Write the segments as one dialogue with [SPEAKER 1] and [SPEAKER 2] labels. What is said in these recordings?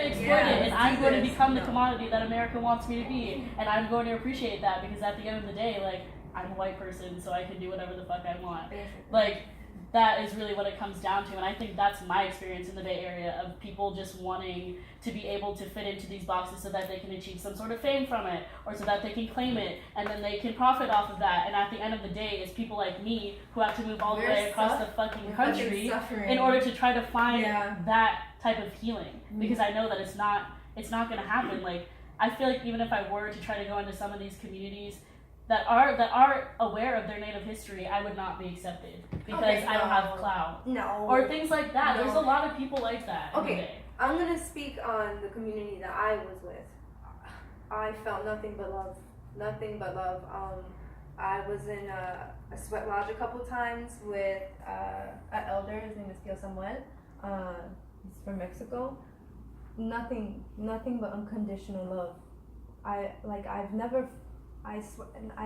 [SPEAKER 1] exploited, and I'm going to become the commodity that America wants me to be, and I'm going to appreciate that because at the end of the day, like, I'm a white person, so I can do whatever the fuck I want. Like, that is really what it comes down to, and I think that's my experience in the Bay Area of people just wanting to be able to fit into these boxes so that they can achieve some sort of fame from it, or so that they can claim it, and then they can profit off of that. And at the end of the day, it's people like me who have to move all the way across the fucking country in order to try to find that type of healing, because I know that it's not going to happen. Like, I feel like even if I were to try to go into some of these communities that are aware of their native history, I would not be accepted because I don't have clout.
[SPEAKER 2] No.
[SPEAKER 1] Or things like that. No. There's a lot of people like that.
[SPEAKER 2] Okay, I'm gonna speak on the community that I was with. I felt nothing but love. Nothing but love. I was in a sweat lodge a couple times with an elder. His name is Gil Samuel. He's from Mexico. Nothing but unconditional love. I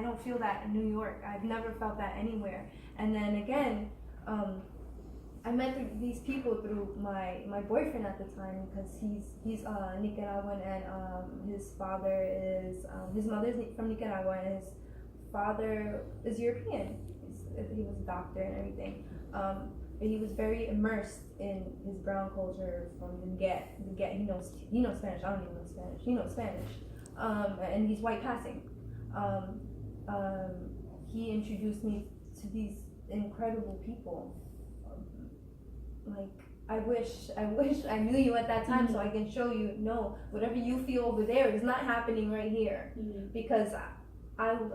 [SPEAKER 2] don't feel that in New York. I've never felt that anywhere. And then again, I met these people through my boyfriend at the time, because he's Nicaraguan, and his father is his mother's from Nicaragua, and his father is European. He was a doctor and everything. But he was very immersed in his brown culture from the get. He knows Spanish. I don't even know Spanish. He knows Spanish. And he's white passing. He introduced me to these incredible people. Like, I wish I knew you at that time, so I can show you, no, whatever you feel over there is not happening right here. Because I was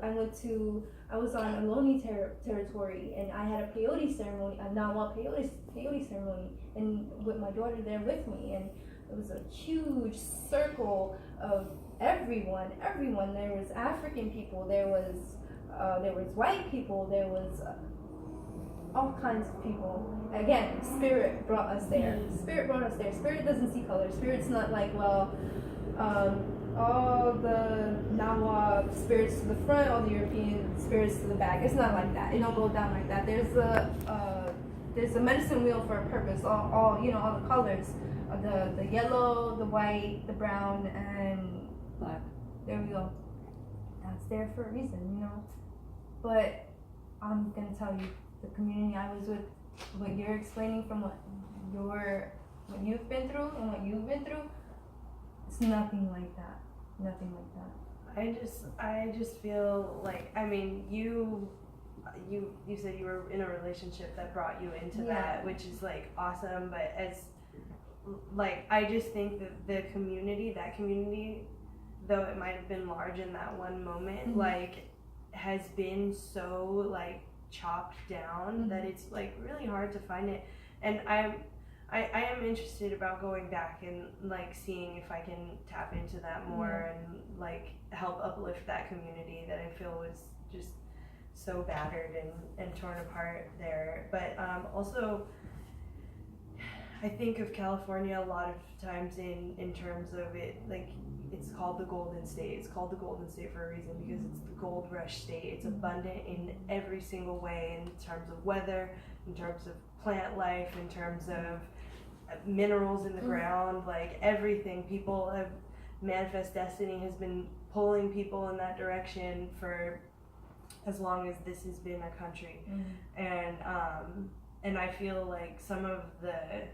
[SPEAKER 2] on Ohlone territory, and I had a peyote ceremony, a Nawa peyote ceremony, and with my daughter there with me, and it was a huge circle of everyone. There was African people, there was white people, there was all kinds of people. Again, spirit brought us there. Spirit doesn't see color. Spirit's not like, well, all the Nawa spirits to the front, all the European spirits to the back. It's not like that. It don't go down like that. There's a medicine wheel for a purpose. All the colors, the yellow, the white, the brown, and black. There we go. That's there for a reason, But I'm gonna tell you, the community I was with, what you're explaining from what you've been through and what you've been through, it's nothing like that. Nothing like that.
[SPEAKER 3] I just feel like, I mean, you said you were in a relationship that brought you into that, which is like awesome, but I just think that that community, though it might have been large in that one moment, has been so chopped down that it's really hard to find it. And I am interested about going back and seeing if I can tap into that more and help uplift that community that I feel was just so battered and torn apart there. But also, I think of California a lot of times in terms of it, it's called the Golden State. It's called the Golden State for a reason, because it's the gold rush state. It's abundant in every single way, in terms of weather, in terms of plant life, in terms of minerals in the ground, everything. People have, Manifest Destiny has been pulling people in that direction for as long as this has been a country. And I feel like some of the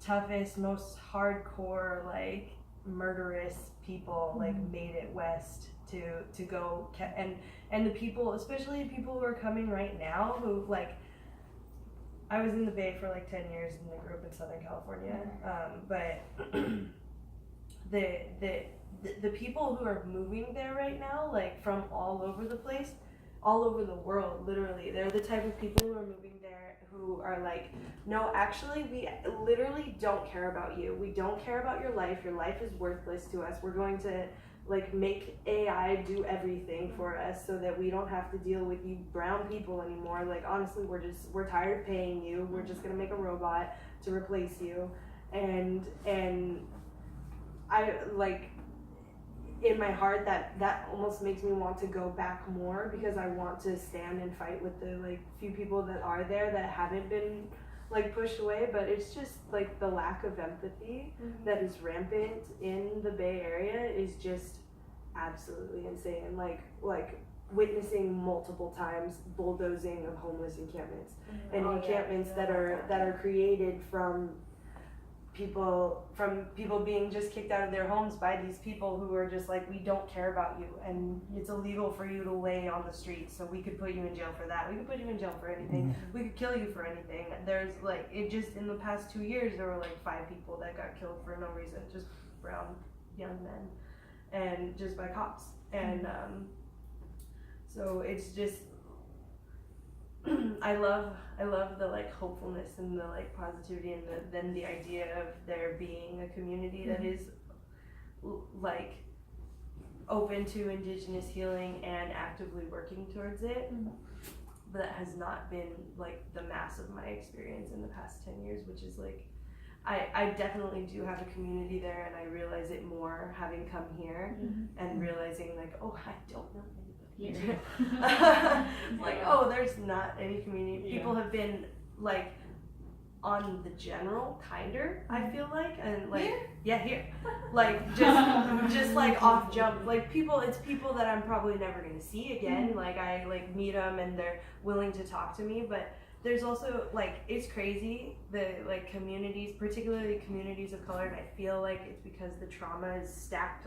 [SPEAKER 3] toughest, most hardcore, murderous people made it west to go, and the people, especially people who are coming right now, who I was in the Bay for 10 years, and I grew up in Southern California, but the people who are moving there right now, from all over the place, all over the world, literally, they're the type of people who are moving there who are no, actually, we literally don't care about you. We don't care about your life. Your life is worthless to us. We're going to make AI do everything for us so that we don't have to deal with you brown people anymore. Honestly, we're tired of paying you. We're just gonna make a robot to replace you. And I in my heart that almost makes me want to go back more, because I want to stand and fight with the few people that are there that haven't been like pushed away, but it's just like the lack of empathy that is rampant in the Bay Area is just absolutely insane. Like witnessing multiple times bulldozing of homeless encampments and encampments that are created from people being just kicked out of their homes by these people who are just like, we don't care about you and it's illegal for you to lay on the streets, so we could put you in jail for that, we could put you in jail for anything, we could kill you for anything. There's like, it just in the past 2 years there were like 5 people that got killed for no reason, just brown young men, and just by cops. And so it's just I love the like hopefulness and the like positivity and then the idea of there being a community that is like open to Indigenous healing and actively working towards it. But that has not been like the mass of my experience in the past 10 years, which is like I definitely do have a community there, and I realize it more having come here and realizing like, oh, I don't know anybody. Like, oh, there's not any community. People have been like on the general kinder, I feel like, and like here, like just like off jump, like it's people that I'm probably never gonna see again. Like I like meet them and they're willing to talk to me, but there's also like, it's crazy, the like communities, particularly communities of color, and I feel like it's because the trauma is stacked